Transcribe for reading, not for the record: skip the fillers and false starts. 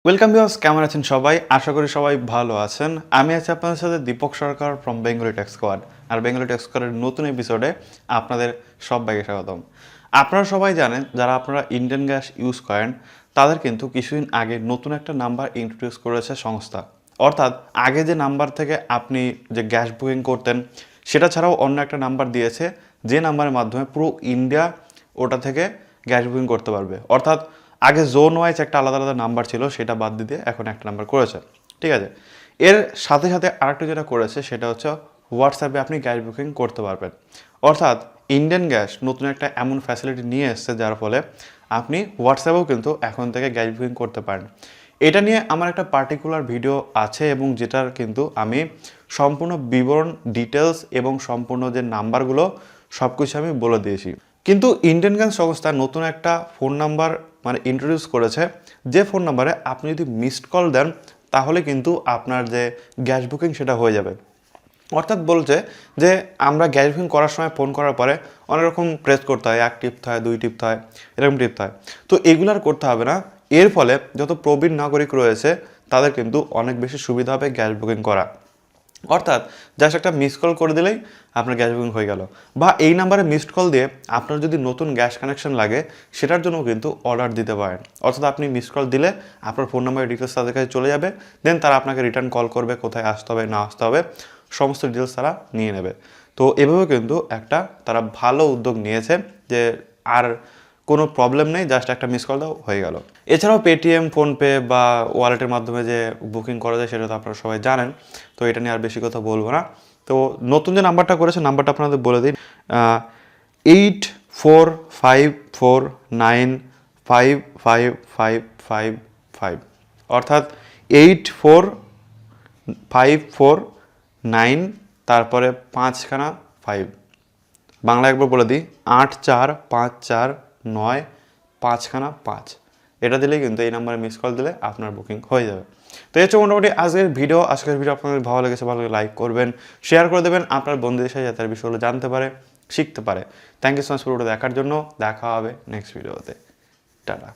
Welcome viewers, কেমন আছেন সবাই? আশা করি সবাই ভালো আছেন। আমি আছি আপনাদের সাথে Deepak Sarkar from Bengali tech squad. আর বেঙ্গলি টেক স্কোয়াডের নতুন এপিসোডে আপনাদের সবাইকে স্বাগতম। আপনারা সবাই জানেন, যারা আপনারা ইন্ডিয়ান গ্যাস ইউজ করেন তাদের কিন্তু কিছুদিন আগে নতুন একটা নাম্বার ইন্ট্রোডিউস করেছে সংস্থা। অর্থাৎ আগে যে নাম্বার থেকে আপনি যে গ্যাস বুকিং করতেন সেটা ছাড়াও অন্য একটা নাম্বার দিয়েছে, যে নাম্বারের মাধ্যমে পুরো ইন্ডিয়া ওটা থেকে গ্যাস বুকিং করতে পারবে। অর্থাৎ আগে জোন ওয়াইজ একটা আলাদা আলাদা নাম্বার ছিল, সেটা বাদ দিয়ে এখন একটা নাম্বার করেছে। ঠিক আছে, এর সাথে সাথে আরেকটা যেটা করেছে সেটা হচ্ছে হোয়াটসঅ্যাপে আপনি গ্যাস বুকিং করতে পারবেন। অর্থাৎ ইন্ডিয়ান গ্যাস নতুন একটা এমন ফ্যাসিলিটি নিয়ে এসছে যার ফলে আপনি হোয়াটসঅ্যাপেও কিন্তু এখন থেকে গ্যাস বুকিং করতে পারেন। এটা নিয়ে আমার একটা পার্টিকুলার ভিডিও আছে এবং যেটার কিন্তু আমি সম্পূর্ণ বিবরণ, ডিটেলস এবং সম্পূর্ণ যে নাম্বারগুলো সব কিছু আমি বলে দিয়েছি। কিন্তু ইন্ডিয়ান গ্যাস সংস্থা নতুন একটা ফোন নাম্বার ইন্ট্রোডিউস করেছে, যে ফোন নাম্বারে আপনি যদি মিসড কল দেন তাহলে কিন্তু আপনার যে গ্যাস বুকিং সেটা হয়ে যাবে। অর্থাৎ বলছে যে আমরা গ্যাস বুকিং করার সময় ফোন করার পরে অনেক রকম প্রেস করতে হয়, এক টিপতে হয়, দুই টিপতে হয়, এরকম টিপতে হয়। তো এগুলো আর করতে হবে না। এর ফলে যত প্রবীণ নাগরিক রয়েছে তাদের কিন্তু অনেক বেশি সুবিধা হবে গ্যাস বুকিং করা। অর্থাৎ জাস্ট একটা মিস কল করে দিলেই আপনার গ্যাস বুকিং হয়ে গেল। বা এই নাম্বারে মিসড কল দিয়ে আপনার যদি নতুন গ্যাস কানেকশন লাগে সেটার জন্য কিন্তু অর্ডার দিতে পারেন। অর্থাৎ আপনি মিসড কল দিলে আপনার ফোন নাম্বারের ডিটেলস তাদের কাছে চলে যাবে, দেন তারা আপনাকে রিটার্ন কল করবে, কোথায় আসতে হবে না আসতে হবে সমস্ত ডিটেলস তারা নিয়ে নেবে। তো এভাবে কিন্তু একটা তারা ভালো উদ্যোগ নিয়েছে যে আর কোনো প্রবলেম নেই, জাস্ট একটা মিস কল দাও হয়ে গেল। এছাড়াও পেটিএম, ফোনপে বা ওয়ালেটের মাধ্যমে যে বুকিং করা যায় সেটা তো আপনারা সবাই জানেন, তো এটা নিয়ে আর বেশি কথা বলবো না। তো নতুন যে নাম্বারটা করেছে নাম্বারটা আপনাদের বলে দিন, 8454955555, অর্থাৎ 845495 তারপরে 5খানা 5। বাংলা একবার বলে দিই, 845495 এটা দিলেই কিন্তু এই নাম্বারে মিস কল দিলে আপনার বুকিং হয়ে যাবে। তো এই হচ্ছে মোটামুটি আজকের ভিডিও আপনাদের ভালো লেগেছে, ভালো লাইক করবেন, শেয়ার করে দেবেন আপনার বন্ধুদের সাথে, যাতে বিষয়গুলো জানতে পারে, শিখতে পারে। থ্যাংক ইউ সো মাচ পুরোটা দেখার জন্য। দেখা হবে নেক্সট ভিডিওতে। টাটা।